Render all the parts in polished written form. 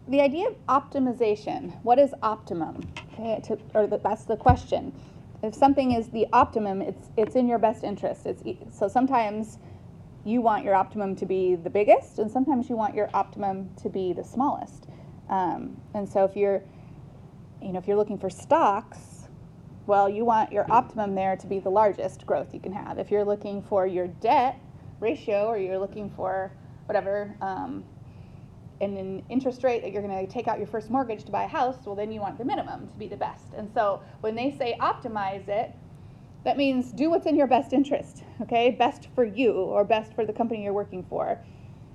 the idea of optimization, what is optimum? Okay, that's the question. If something is the optimum, it's in your best interest. So sometimes you want your optimum to be the biggest, and sometimes you want your optimum to be the smallest. And so if you're looking for stocks, well, you want your optimum there to be the largest growth you can have. If you're looking for your debt ratio, or you're looking for whatever, and an interest rate that you're going to take out your first mortgage to buy a house, well, then you want the minimum to be the best. And so when they say optimize it, that means do what's in your best interest, okay? Best for you, or best for the company you're working for.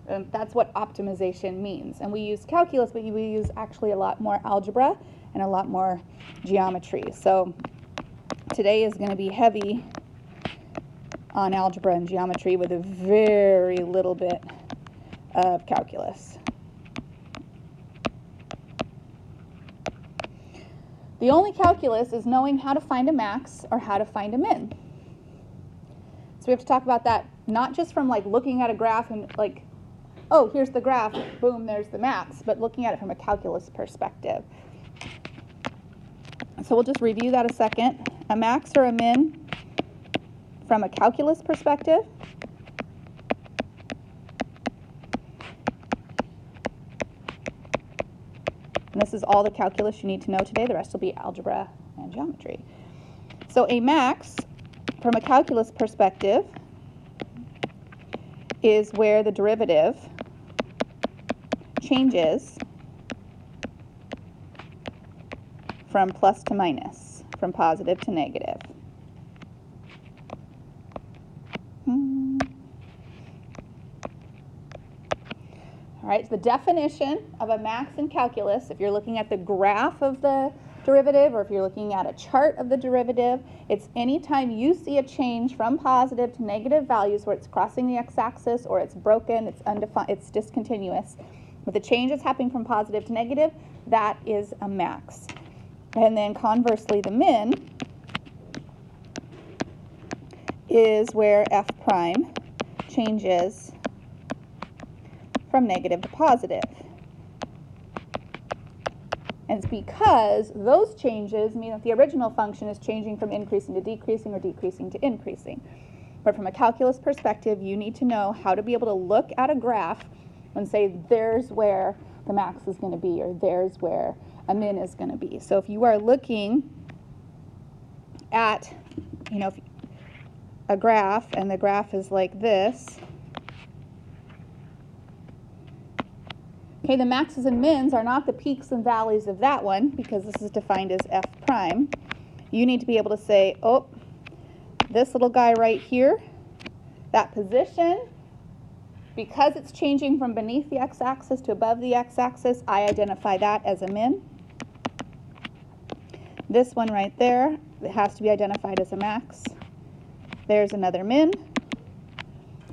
That's what optimization means. And we use calculus, but we use actually a lot more algebra and a lot more geometry. So today is going to be heavy on algebra and geometry with a very little bit of calculus. The only calculus is knowing how to find a max or how to find a min. So we have to talk about that, not just from like looking at a graph and like, oh, here's the graph, boom, there's the max, but looking at it from a calculus perspective. So we'll just review that a second. A max or a min from a calculus perspective. And this is all the calculus you need to know today. The rest will be algebra and geometry. So a max, from a calculus perspective, is where the derivative changes from plus to minus, from positive to negative. All right, so the definition of a max in calculus, if you're looking at the graph of the derivative or if you're looking at a chart of the derivative, it's anytime you see a change from positive to negative values where it's crossing the x-axis or it's broken, it's undefined, it's discontinuous. But the change is happening from positive to negative, that is a max. And then conversely, the min is where f prime changes from negative to positive. And it's because those changes mean that the original function is changing from increasing to decreasing or decreasing to increasing. But from a calculus perspective, you need to know how to be able to look at a graph and say, there's where the max is going to be, or there's where a min is going to be. So if you are looking at, a graph, and the graph is like this, okay, the maxes and mins are not the peaks and valleys of that one, because this is defined as f prime. You need to be able to say, oh, this little guy right here, that position, because it's changing from beneath the x-axis to above the x-axis, I identify that as a min. This one right there, it has to be identified as a max. There's another min,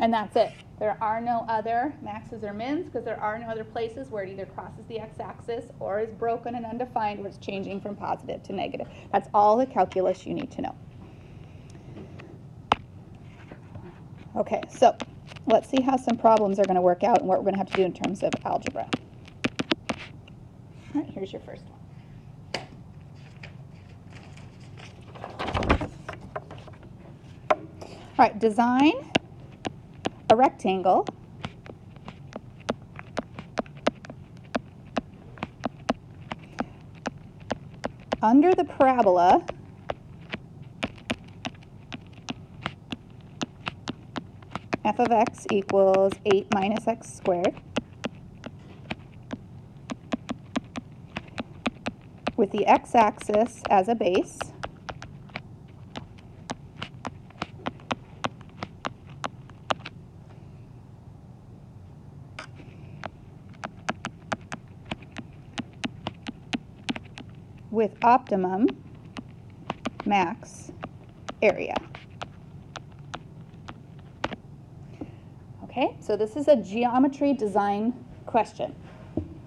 and that's it. There are no other maxes or mins because there are no other places where it either crosses the x-axis or is broken and undefined, where it's changing from positive to negative. That's all the calculus you need to know. Okay, so let's see how some problems are going to work out and what we're going to have to do in terms of algebra. All right, here's your first one. All right, design a rectangle under the parabola f of x equals 8 minus x squared with the x-axis as a base with optimum max area. Okay, so this is a geometry design question.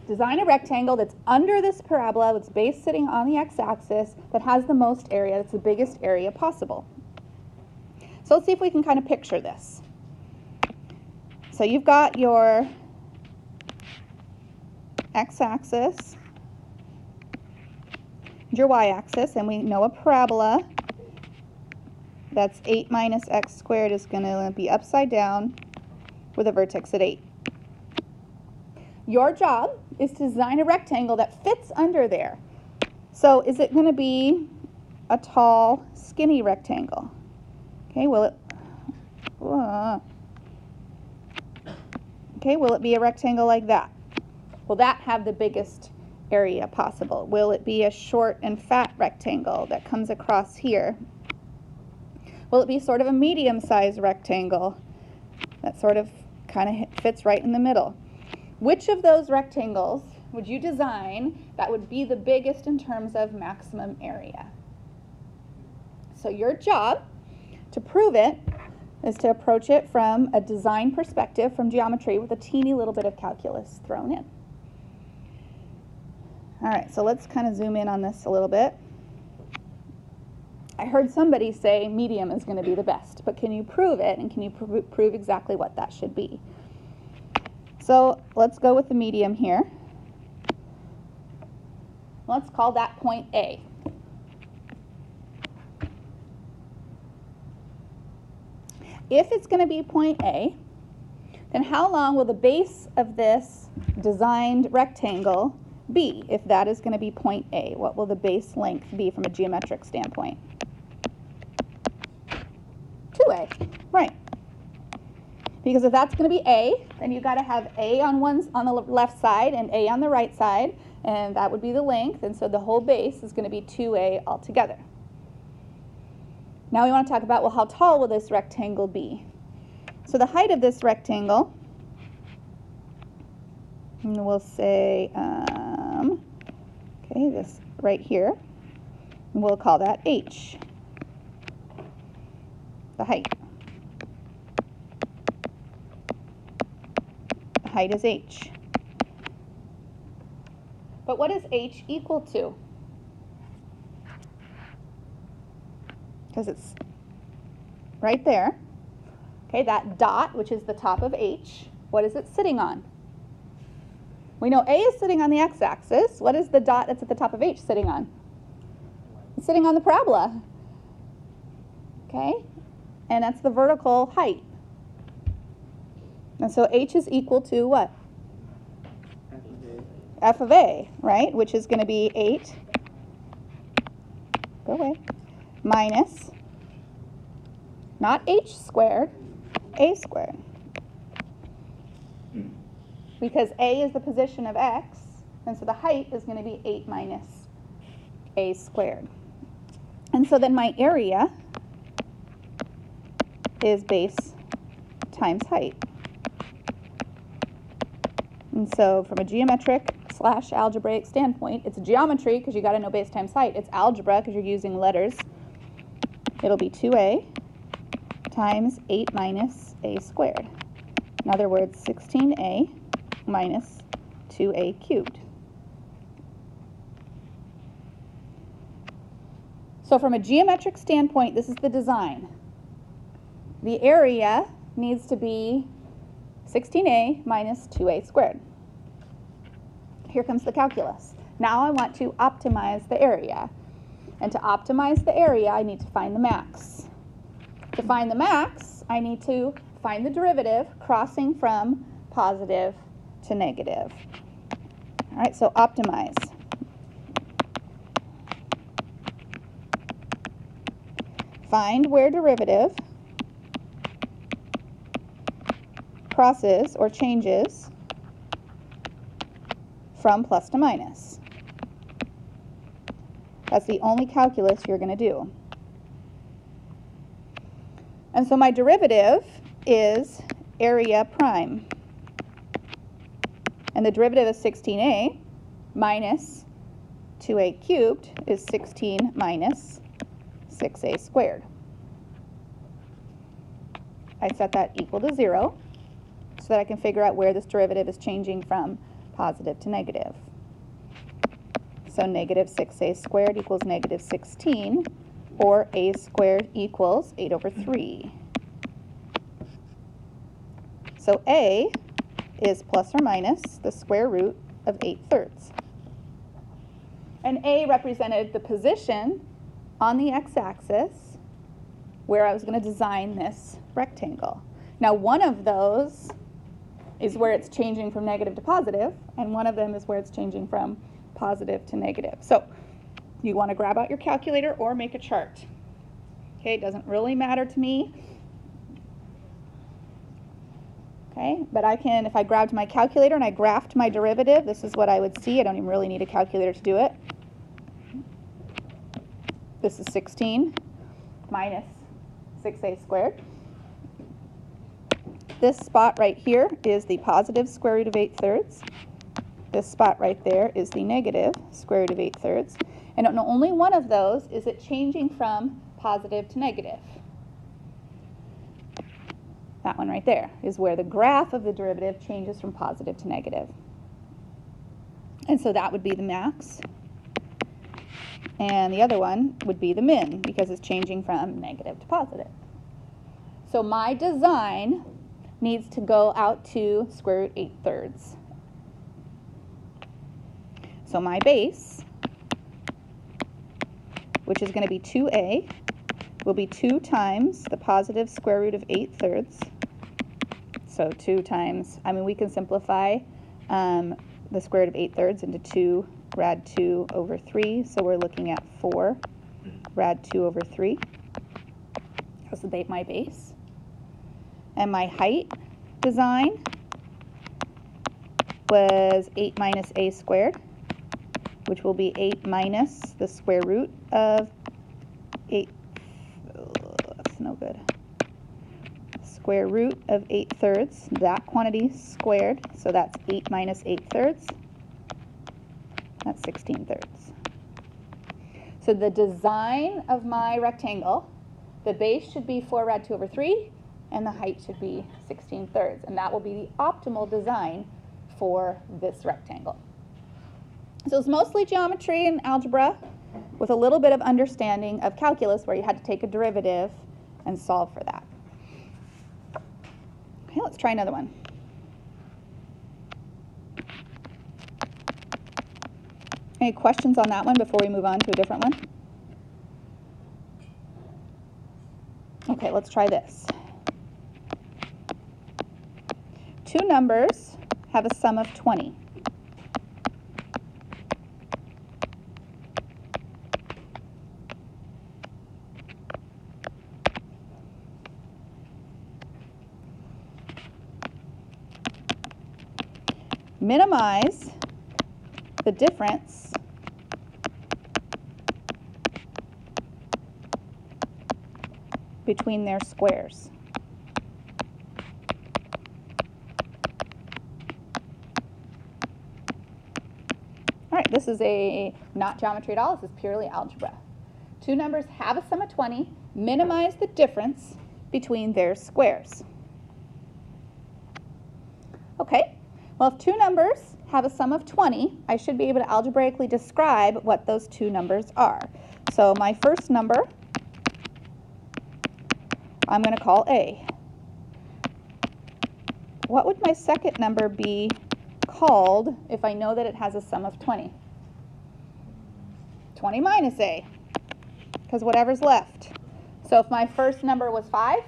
Design a rectangle that's under this parabola, with its base sitting on the x-axis, that has the most area, that's the biggest area possible. So let's see if we can kind of picture this. So you've got your x-axis, your y-axis, and we know a parabola that's 8 minus x squared is going to be upside down with a vertex at 8. Your job is to design a rectangle that fits under there. So is it going to be a tall, skinny rectangle? Okay, will it be a rectangle like that? Will that have the biggest area possible? Will it be a short and fat rectangle that comes across here? Will it be sort of a medium-sized rectangle that sort of kind of fits right in the middle? Which of those rectangles would you design that would be the biggest in terms of maximum area? So your job to prove it is to approach it from a design perspective, from geometry, with a teeny little bit of calculus thrown in. All right, so let's kind of zoom in on this a little bit. I heard somebody say medium is going to be the best, but can you prove it, and can you prove exactly what that should be? So let's go with the medium here. Let's call that point A. If it's going to be point A, then how long will the base of this designed rectangle be if that is going to be point A? What will the base length be from a geometric standpoint? 2A, right. Because if that's going to be A, then you've got to have A on the left side and A on the right side, and that would be the length, and so the whole base is going to be 2A altogether. Now we want to talk about, well, how tall will this rectangle be? So the height of this rectangle, and we'll say, okay, this right here, and we'll call that H, the height. The height is H. But what is H equal to? Because it's right there. Okay, that dot, which is the top of H, what is it sitting on? We know A is sitting on the x-axis. What is the dot that's at the top of H sitting on? It's sitting on the parabola. Okay, and that's the vertical height. And so H is equal to what? F of A, right? Which is going to be 8, go away, minus, not H squared, A squared. Because A is the position of X, and so the height is going to be 8 minus A squared. And so then my area is base times height. And so from a geometric / algebraic standpoint, it's geometry because you got to know base times height. It's algebra because you're using letters. It'll be 2A times 8 minus A squared. In other words, 16A minus 2A cubed. So from a geometric standpoint, this is the design. The area needs to be 16A minus 2A squared. Here comes the calculus. Now I want to optimize the area. And to optimize the area, I need to find the max. To find the max, I need to find the derivative crossing from positive to negative. All right, so optimize. Find where derivative crosses or changes from plus to minus. That's the only calculus you're going to do. And so my derivative is area prime. And the derivative of 16A minus 2A cubed is 16 minus 6A squared. I set that equal to 0 so that I can figure out where this derivative is changing from positive to negative. So negative 6A squared equals negative 16, or A squared equals 8 over 3. So A is plus or minus the square root of 8/3. And A represented the position on the x-axis where I was going to design this rectangle. Now, one of those is where it's changing from negative to positive, and one of them is where it's changing from positive to negative. So you want to grab out your calculator or make a chart. Okay, it doesn't really matter to me. Okay, but I can, if I grabbed my calculator and I graphed my derivative, this is what I would see. I don't even really need a calculator to do it. This is 16 minus 6a squared. This spot right here is the positive square root of 8/3. This spot right there is the negative square root of 8/3. And on only one of those is it changing from positive to negative. That one right there is where the graph of the derivative changes from positive to negative. And so that would be the max. And the other one would be the min because it's changing from negative to positive. So my design needs to go out to square root 8/3. So my base, which is going to be 2a, will be 2 times the positive square root of 8/3. So 2 times, I mean, we can simplify the square root of 8/3 into 2 rad 2 over 3. So we're looking at 4 rad 2 over 3. That's my base. And my height design was 8 minus a squared, which will be 8 minus the square root of 8. That's no good. Square root of 8/3, that quantity squared, so that's 8 minus 8/3. That's 16/3. So the design of my rectangle, the base should be 4 rad 2 over 3, and the height should be 16/3, and that will be the optimal design for this rectangle. So it's mostly geometry and algebra with a little bit of understanding of calculus where you had to take a derivative and solve for that. Okay, let's try another one. Any questions on that one before we move on to a different one? Okay, let's try this. Two numbers have a sum of 20. Minimize the difference between their squares. All right, this is not geometry at all, this is purely algebra. Two numbers have a sum of 20, minimize the difference between their squares. Okay, well, if two numbers have a sum of 20, I should be able to algebraically describe what those two numbers are. So my first number, I'm going to call A. What would my second number be called if I know that it has a sum of 20? 20 minus A, because whatever's left. So if my first number was 5,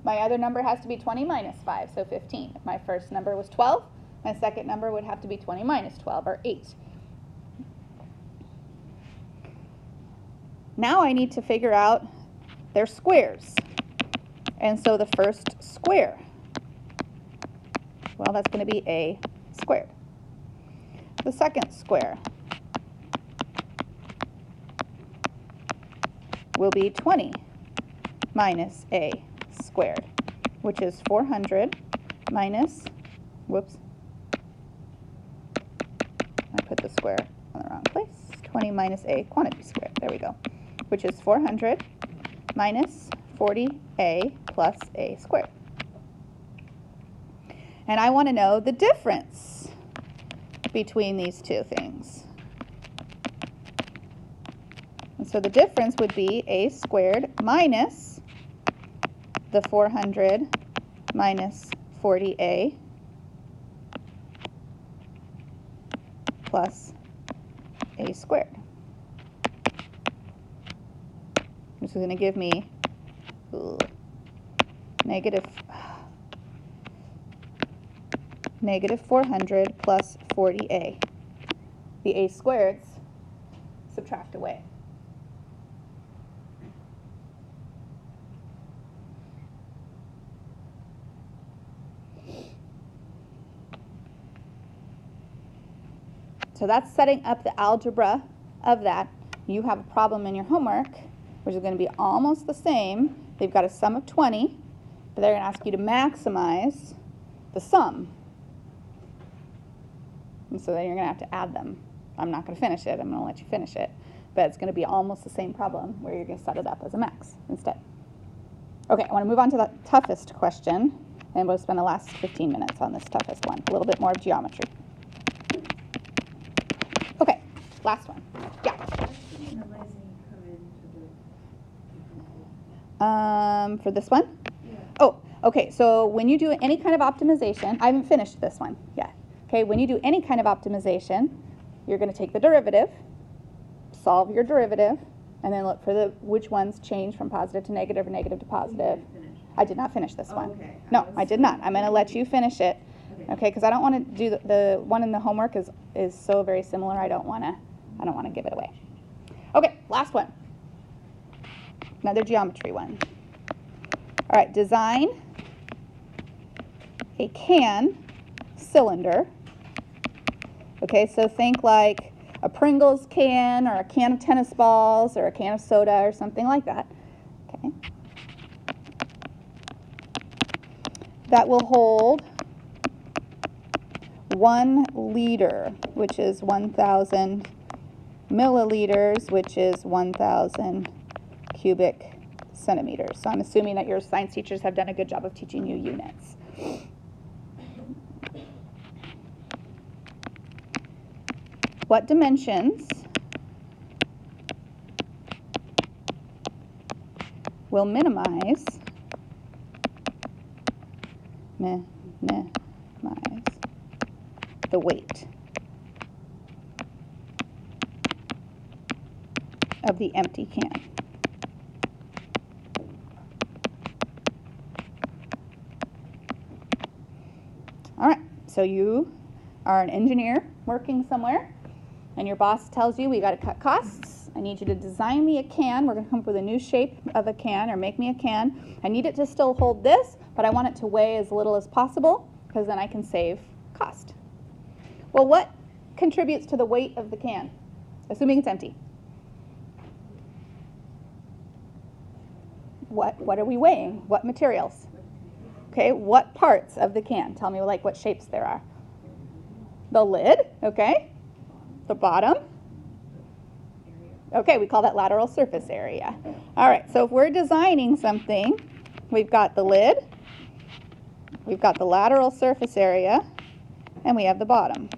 my other number has to be 20 minus 5, so 15. If my first number was 12, my second number would have to be 20 minus 12, or 8. Now I need to figure out their squares. And so the first square, well, that's going to be A squared. The second square will be 20 minus A squared, which is 400 minus, whoops, I put the square on the wrong place, 20 minus A quantity squared, there we go, which is 400 minus 40A plus A squared. And I want to know the difference between these two things. And so the difference would be A squared minus the 400 minus 40A plus a squared. This is going to give me negative 400 plus 40a. The a squareds subtract away. So that's setting up the algebra of that. You have a problem in your homework, which is going to be almost the same. They've got a sum of 20, but they're going to ask you to maximize the sum. And so then you're going to have to add them. I'm not going to finish it. I'm going to let you finish it. But it's going to be almost the same problem where you're going to set it up as a max instead. Okay, I want to move on to the toughest question, and we'll spend the last 15 minutes on this toughest one. A little bit more of geometry. Okay, last one. Yeah. For this one? Yeah. Oh, okay, so when you do any kind of optimization, I haven't finished this one yet. Okay, when you do any kind of optimization, you're going to take the derivative, solve your derivative, and then look for which ones change from positive to negative or negative to positive. I did not finish this one. Okay. No, I did not. I'm going to let you finish it. Okay, because I don't want to do the one in the homework is so very similar. I don't want to give it away. Okay, last one. Another geometry one. All right, design a can cylinder. Okay, so think like a Pringles can or a can of tennis balls or a can of soda or something like that. Okay. That will hold 1 liter, which is 1,000 milliliters, which is 1,000 cubic centimeters. So I'm assuming that your science teachers have done a good job of teaching you units. What dimensions will minimize the weight of the empty can? All right, so you are an engineer working somewhere, and your boss tells you we got to cut costs. I need you to design me a can. We're going to come up with a new shape of a can, or make me a can. I need it to still hold this, but I want it to weigh as little as possible, because then I can save cost. Well, what contributes to the weight of the can, assuming it's empty? What are we weighing? What materials? Okay, what parts of the can? Tell me like what shapes there are. The lid, okay. The bottom. Okay, we call that lateral surface area. All right, so if we're designing something, we've got the lid, we've got the lateral surface area, and we have the bottom.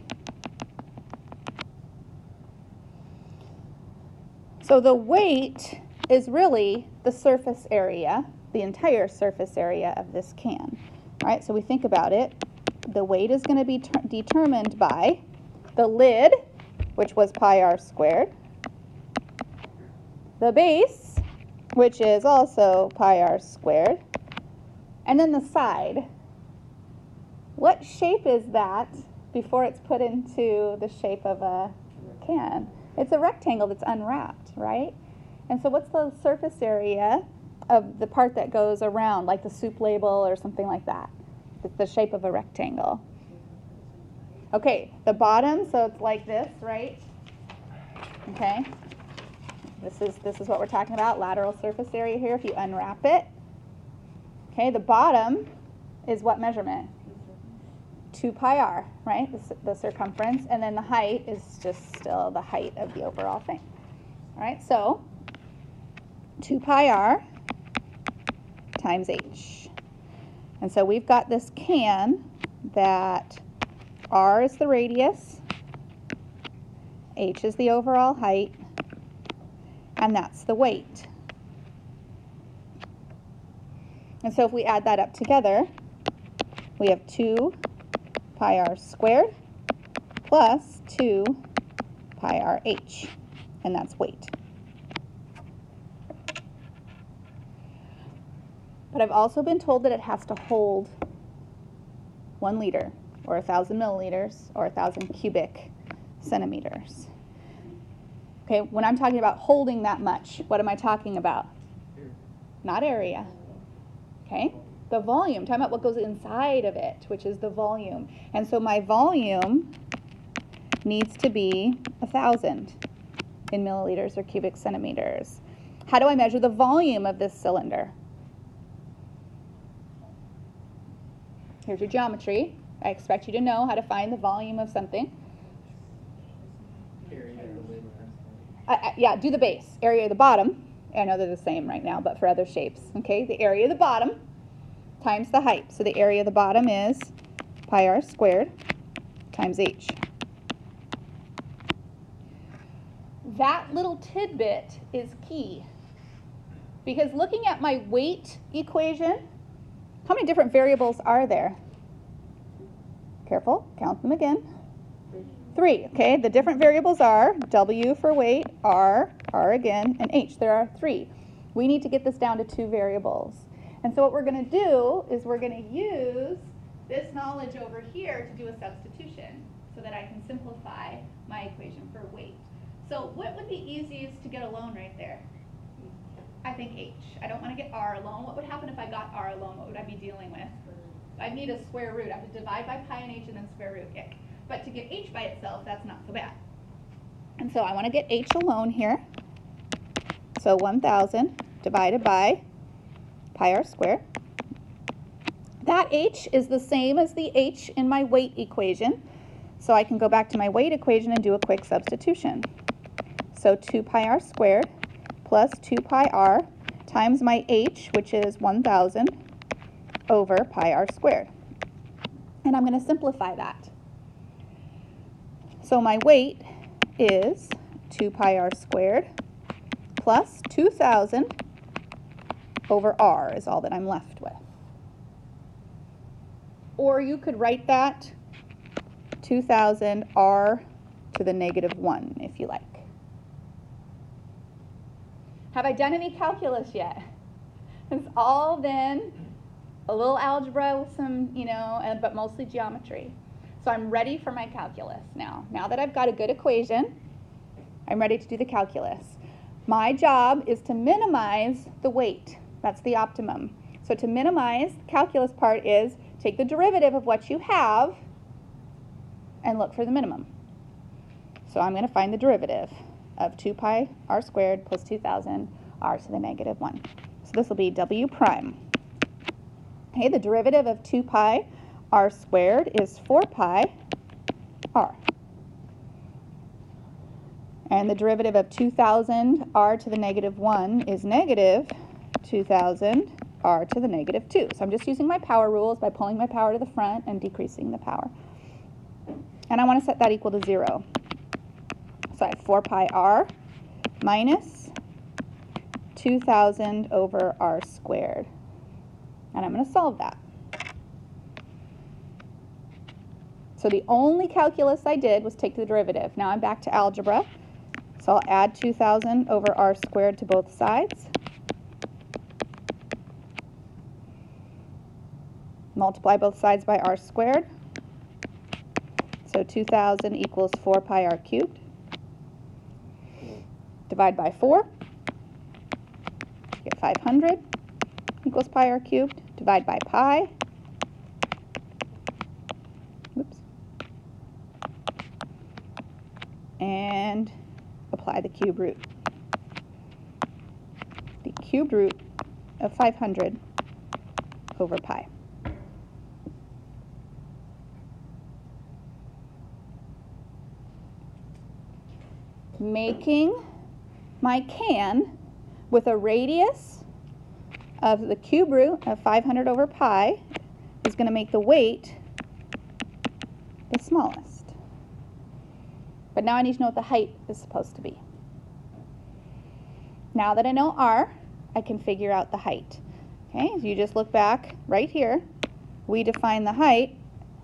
So the weight is really the surface area, the entire surface area of this can. All right, so we think about it. The weight is going to be determined by the lid, which was pi r squared, the base, which is also pi r squared, and then the side. What shape is that before it's put into the shape of a can? It's a rectangle that's unwrapped, right? And so what's the surface area of the part that goes around, like the soup label or something like that? It's the shape of a rectangle. Okay, the bottom, so it's like this, right? Okay. This is what we're talking about, lateral surface area here, if you unwrap it. Okay, the bottom is what measurement? 2 pi r, right? The circumference, and then the height is just still the height of the overall thing. All right, so 2 pi r times h. And so we've got this can that r is the radius, h is the overall height, and that's the weight. And so if we add that up together, we have 2 pi r squared plus 2 pi r h, and that's weight. But I've also been told that it has to hold 1 liter, or 1,000 milliliters, or 1,000 cubic centimeters. Okay, when I'm talking about holding that much, what am I talking about? Not area. Okay, the volume. Talking about what goes inside of it, which is the volume. And so my volume needs to be 1,000 in milliliters or cubic centimeters. How do I measure the volume of this cylinder? Here's your geometry. I expect you to know how to find the volume of something. Yeah, do the base. Area of the bottom. I know they're the same right now, but for other shapes. Okay, the area of the bottom times the height. So the area of the bottom is pi r squared times h. That little tidbit is key, because looking at my weight equation, how many different variables are there? Careful, count them again. 3, okay? The different variables are W for weight, R again, and H. There are 3. We need to get this down to 2 variables. And so what we're going to do is we're going to use this knowledge over here to do a substitution so that I can simplify my equation for weight. So what would be easiest to get alone right there? I think H. I don't want to get R alone. What would happen if I got R alone? What would I be dealing with? I'd need a square root. I have to divide by pi and H and then square root. Ick. But to get H by itself, that's not so bad. And so I want to get H alone here. So 1,000 divided by pi r squared. That H is the same as the H in my weight equation. So I can go back to my weight equation and do a quick substitution. So 2 pi r squared plus 2 pi r times my H, which is 1,000, over pi r squared. And I'm going to simplify that. So my weight is 2 pi r squared plus 2,000 over r is all that I'm left with. Or you could write that 2,000 r to the negative 1 if you like. Have I done any calculus yet? It's all been a little algebra with some, but mostly geometry. So I'm ready for my calculus now. Now that I've got a good equation, I'm ready to do the calculus. My job is to minimize the weight. That's the optimum. So to minimize, the calculus part is take the derivative of what you have and look for the minimum. So I'm going to find the derivative of 2 pi r squared plus 2,000 r to the negative 1. So this will be W prime. Okay, the derivative of 2 pi r squared is 4 pi r. And the derivative of 2,000 r to the negative 1 is negative 2,000 r to the negative 2. So I'm just using my power rules by pulling my power to the front and decreasing the power. And I want to set that equal to 0. So I have 4 pi r minus 2,000 over r squared. And I'm going to solve that. So the only calculus I did was take the derivative. Now I'm back to algebra. So I'll add 2,000 over r squared to both sides. Multiply both sides by r squared. So 2,000 equals 4 pi r cubed. Divide by 4. Get 500 equals pi r cubed. Divide by pi. Whoops. And apply the cube root. The cubed root of 500 over pi. Making my can with a radius of the cube root of 500 over pi is going to make the weight the smallest. But now I need to know what the height is supposed to be. Now that I know r, I can figure out the height. Okay, if you just look back right here, we define the height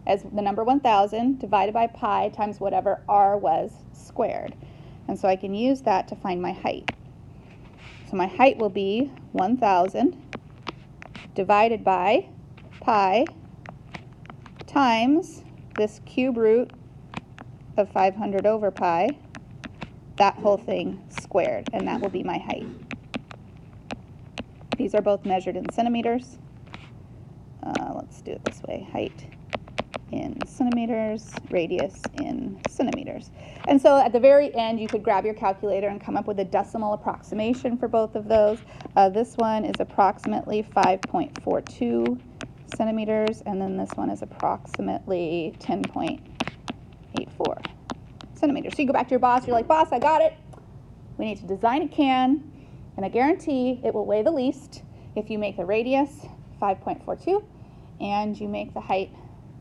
as the number 1,000 divided by pi times whatever r was squared. And so I can use that to find my height. So my height will be 1,000 divided by pi times this cube root of 500 over pi, that whole thing squared, and that will be my height. These are both measured in centimeters. Let's do it this way. Height in centimeters, radius in centimeters. And so at the very end, you could grab your calculator and come up with a decimal approximation for both of those. This one is approximately 5.42 centimeters, and then this one is approximately 10.84 centimeters. So you go back to your boss, you're like, boss, I got it. We need to design a can, and I guarantee it will weigh the least if you make the radius 5.42 and you make the height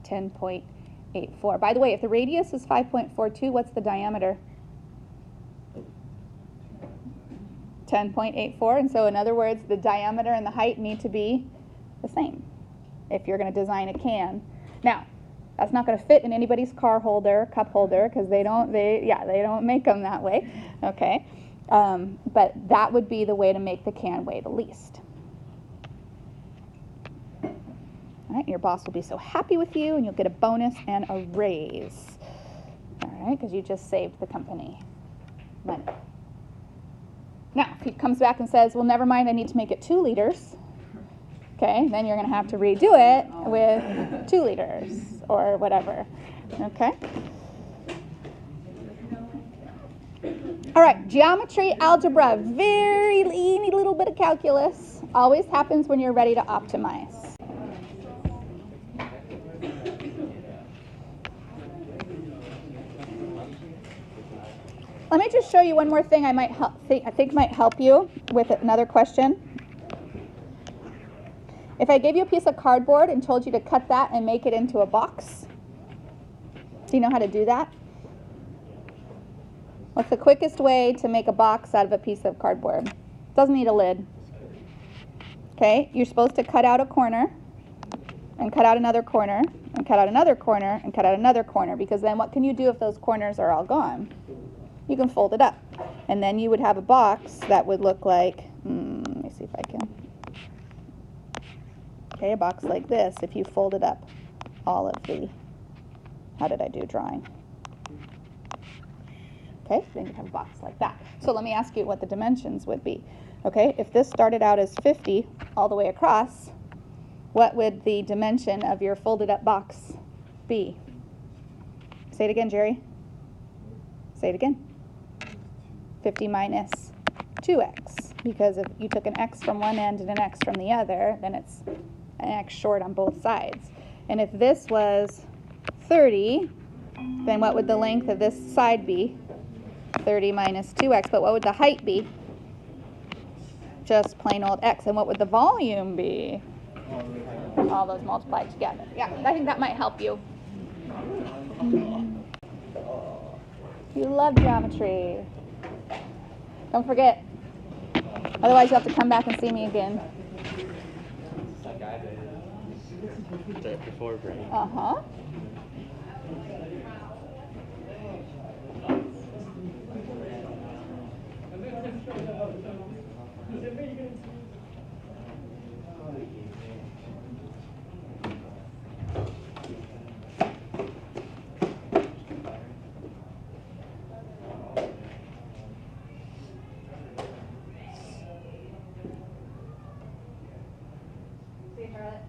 10.84. By the way, if the radius is 5.42, what's the diameter? 10.84. And so in other words, the diameter and the height need to be the same if you're going to design a can. Now, that's not going to fit in anybody's car holder, cup holder, because they don't make them that way. Okay, but that would be the way to make the can weigh the least. All right, your boss will be so happy with you, and you'll get a bonus and a raise. All right, because you just saved the company money. Now, if he comes back and says, well, never mind, I need to make it 2 liters. Okay, then you're going to have to redo it with 2 liters or whatever. Okay. All right, geometry, algebra, very teeny little bit of calculus. Always happens when you're ready to optimize. Let me just show you one more thing I think might help you with another question. If I gave you a piece of cardboard and told you to cut that and make it into a box, do you know how to do that? What's the quickest way to make a box out of a piece of cardboard? Doesn't need a lid. Okay, you're supposed to cut out a corner and cut out another corner and cut out another corner and cut out another corner, because then what can you do if those corners are all gone? You can fold it up, and then you would have a box that would look like, let me see if I can. Okay, a box like this if you folded up all of the, how did I do drawing? Okay, then you have a box like that. So let me ask you what the dimensions would be. Okay, if this started out as 50 all the way across, what would the dimension of your folded up box be? Say it again, Jerry. Say it again. 50 minus 2x, because if you took an x from one end and an x from the other, then it's an x short on both sides. And if this was 30, then what would the length of this side be? 30 minus 2x, but what would the height be? Just plain old x. And what would the volume be? All those multiplied together. Yeah, I think that might help you. You love geometry. Don't forget. Otherwise, you'll have to come back and see me again. Before break. Uh-huh. See, Charlotte?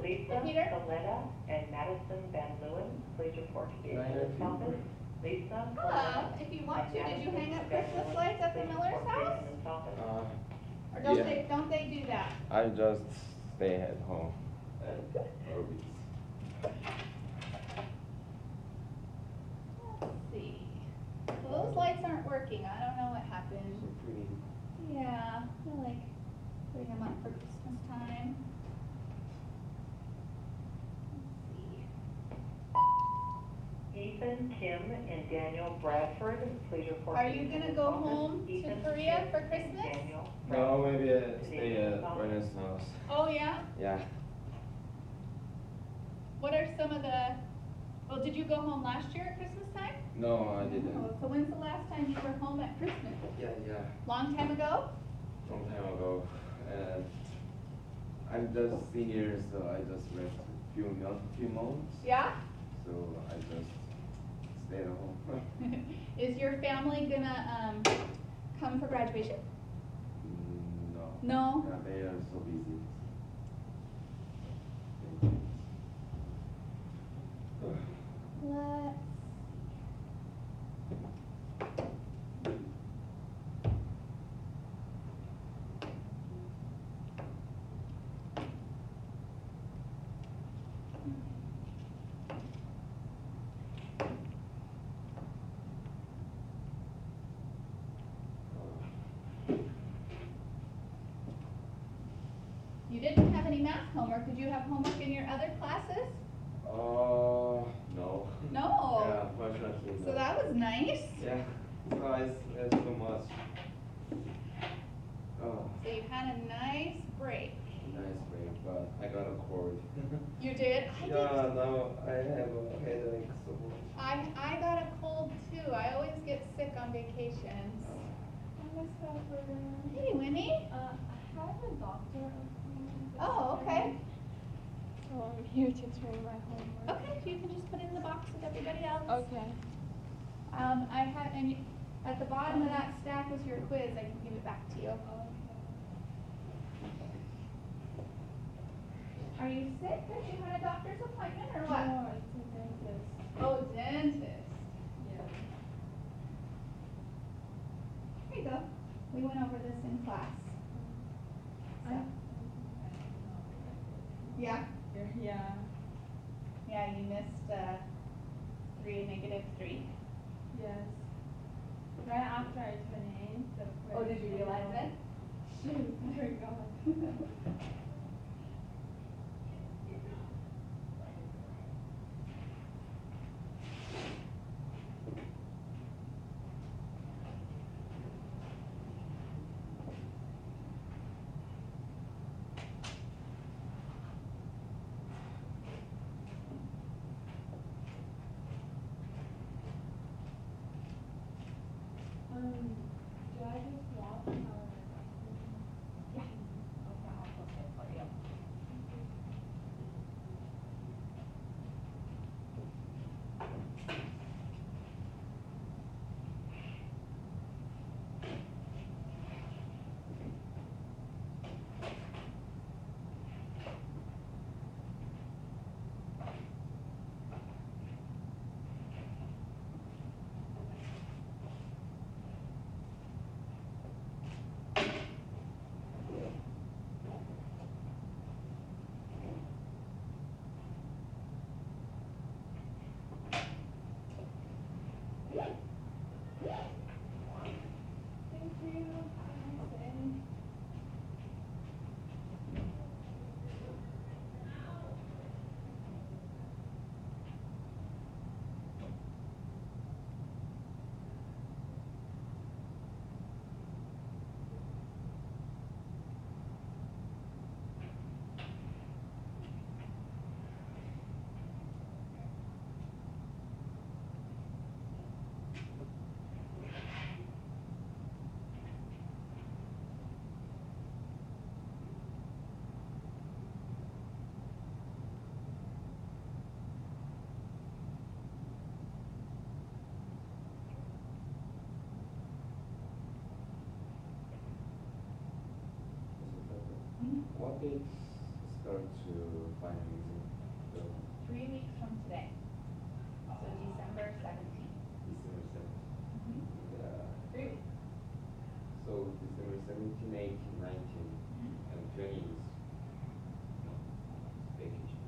Lisa, Coletta, and Madison Van Leeuwen, please report to the attendance office. If you want to, did you hang up Christmas lights at the Miller's house? Or don't they do that? I just stay at home. Let's see. Well, those lights aren't working. I don't know what happened. So pretty. Yeah, I feel like putting them up for Christmas time. Let's see. Ethan, Kim, and Daniel Bradford, please report. Are you gonna go home to Ethan, Korea Kim, for and Christmas? Daniel No, Bradford. maybe I stay at Rena's house. Oh yeah? Yeah. What are some of the, well, did you go home last year at Christmas time? No, I didn't. Oh, so when's the last time you were home at Christmas? Yeah. Long time ago? Long time ago. And I'm just senior, so I just left few months. Yeah? So I just stay at home. Is your family gonna come for graduation? No. No? Yeah, they are so busy. Let's You didn't have any math homework. Did you have homework in your other classes? No. No. Yeah, fortunately. So no. that was nice. Yeah, so it's too much. Oh, So you had a nice break. nice break, but I got a cold. You did? I did. Yeah, now I have a headache so much. I got a cold too. I always get sick on vacations. Hey, Winnie. I have a doctor appointment. Oh, okay. So I'm here to turn my homework. Okay, you can just put it in the box with everybody else. Okay. I had, and at the bottom of that stack was your quiz. I can give it back to you. Are you sick because you had a doctor's appointment or what? No, it's a dentist. Oh, dentist. Yeah. Here you go. We went over this in class. So. Yeah? Yeah. Yeah, you missed 3 and -3. Yes. Right after I finished the quiz. Oh, did you realize it? Shoot, I forgot. Do I just walk or? Yeah. Okay, I'll post it for you. Thank you. What date start to final exam? 3 weeks from today. So December 17th. 17, 18, 19, and 20 is vacation.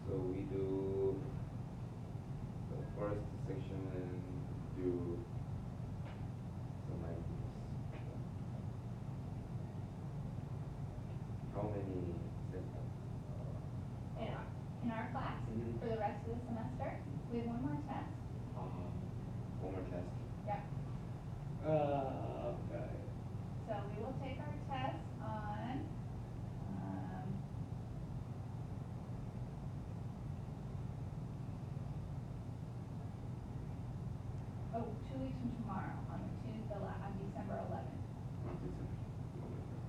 So we do the first section and do some ideas. How many segments? In our class, Mhm. for the rest of the semester, we have one more test. One more test. Yeah. Okay. So we will take our test on, oh, 2 weeks from tomorrow, on December 11th. Not December. November.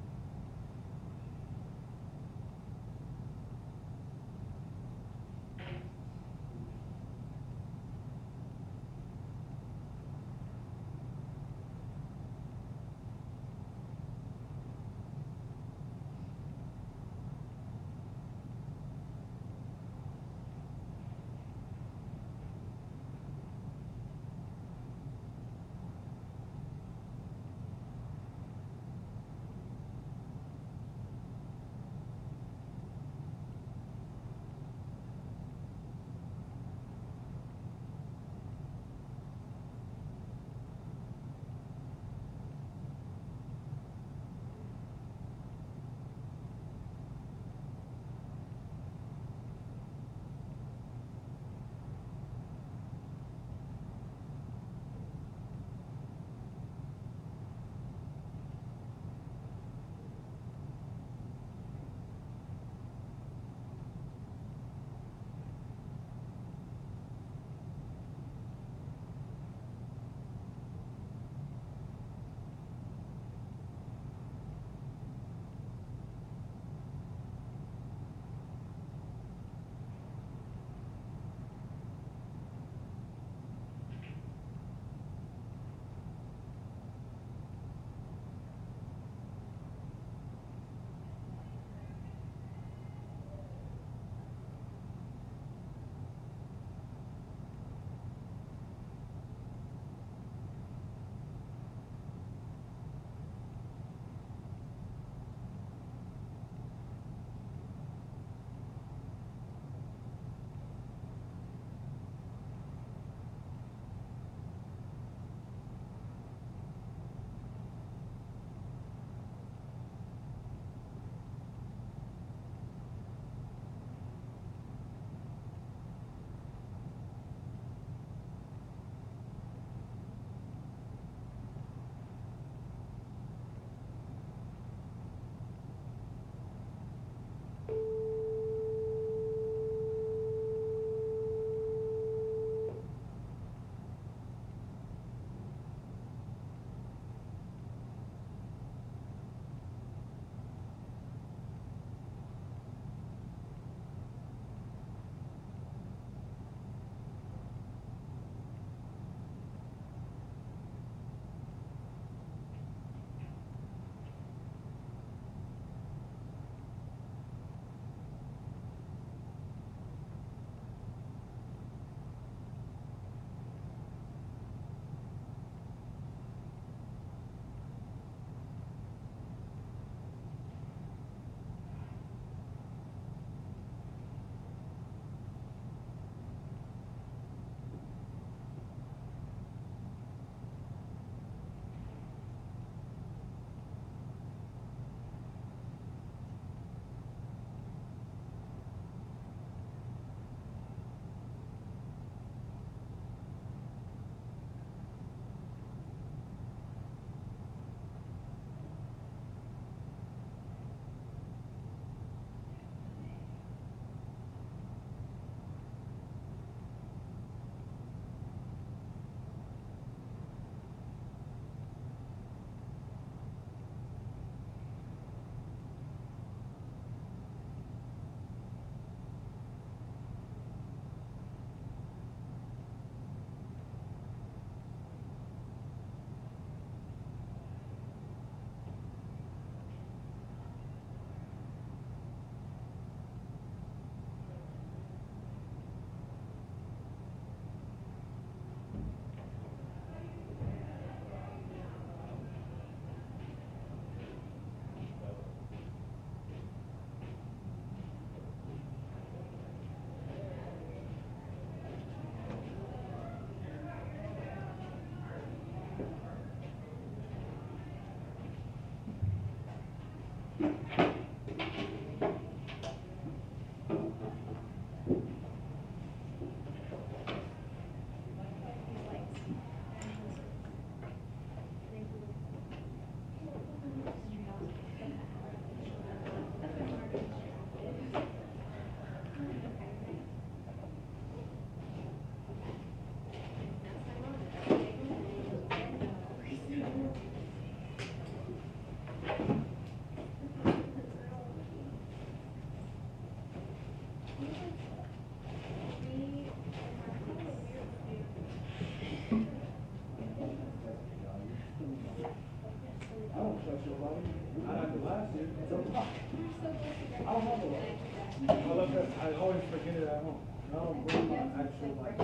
I'll have a look. I always forget it at home. And I don't bring my actual, like, I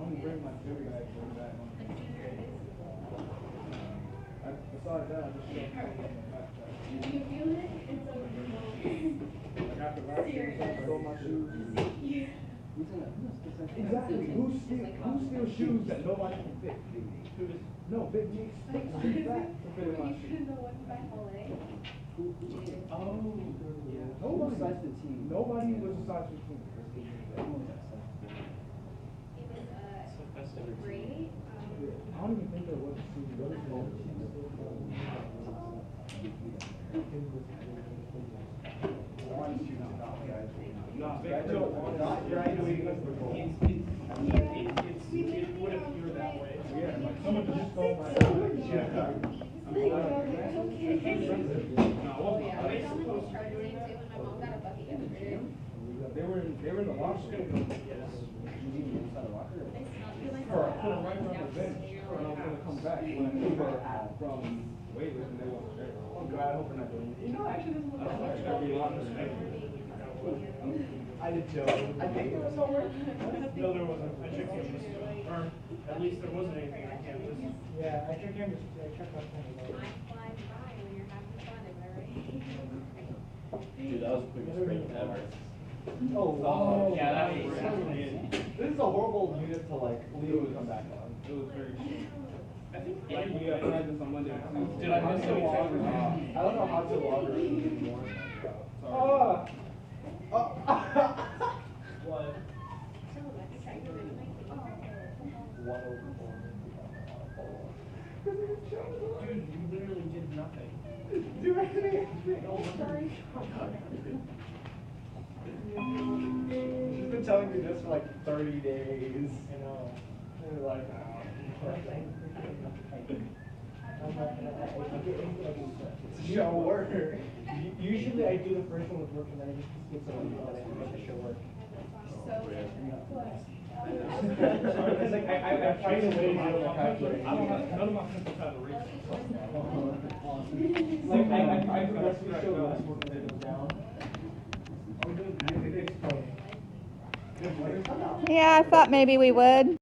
only bring my sugar bag for that one. Besides that, I just show up in my backpack. You feel it? It's so Like after last year, I stole my shoes. Exactly. Who steals shoes that nobody can fit? No, Big Meat sticks too fat to fit in my shoes. The one by LA. Nobody was a size 15. Great. I don't even think there was a shoe. What is It would appear that way. Yeah, like someone just stole my shoe. They were in the locker room. Or I put them right on the bench, and I was gonna come back when I came back from weightlifting, they wasn't there. Oh God, I hope they're not doing it. You know, actually, this is I did too. I think there was homework. No, there wasn't. I checked campus. Or at least there wasn't anything on campus. Yeah, I checked campus. I checked out campus. Time flies by when you're having fun, am I right? Dude, that was the quickest break ever. Oh, Yeah, that was great. This is a horrible unit to like leave and come back on. It was very short. I think Like, we got practice on Monday. Did I miss anything? I don't know how to log her anymore. What? Dude, you literally did nothing. You've been telling me this for like 30 days. I know. And you're like, it's a show work. Usually I do the first one with work and then I just get someone else to make the show work. It's like I try to wait until the calculator. I don't have, none of my pencils have a reason. Like I progressively show less work when it goes down. Yeah, I thought maybe we would.